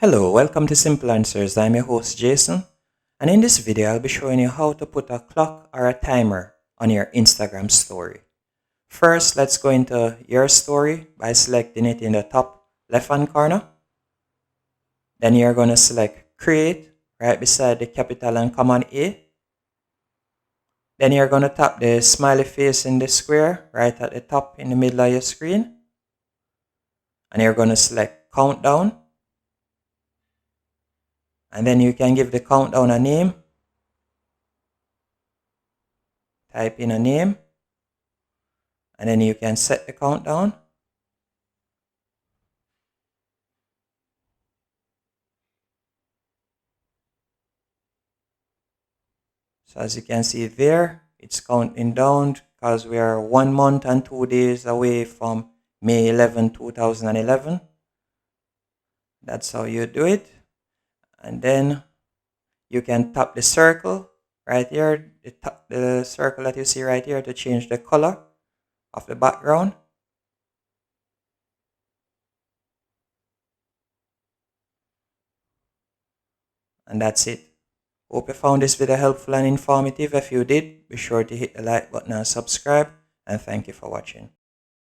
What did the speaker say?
Hello, welcome to Simple Answers. I'm your host Jason, and in this video I'll be showing you how to put a clock or a timer on your Instagram story. First, let's go into your story by selecting it in the top left hand corner. Then you're going to select Create right beside the capital and common A. Then you're going to tap the smiley face in the square right at the top in the middle of your screen. And you're going to select Countdown. And then you can give the countdown a name. Type in a name. And then you can set the countdown. So as you can see there, it's counting down because we are 1 month and 2 days away from May 11, 2011. That's how you do it. And then you can tap the circle right here, the circle that you see right here to change the color of the background. And that's it. Hope you found this video helpful and informative. If you did, be sure to hit the like button and subscribe. And thank you for watching.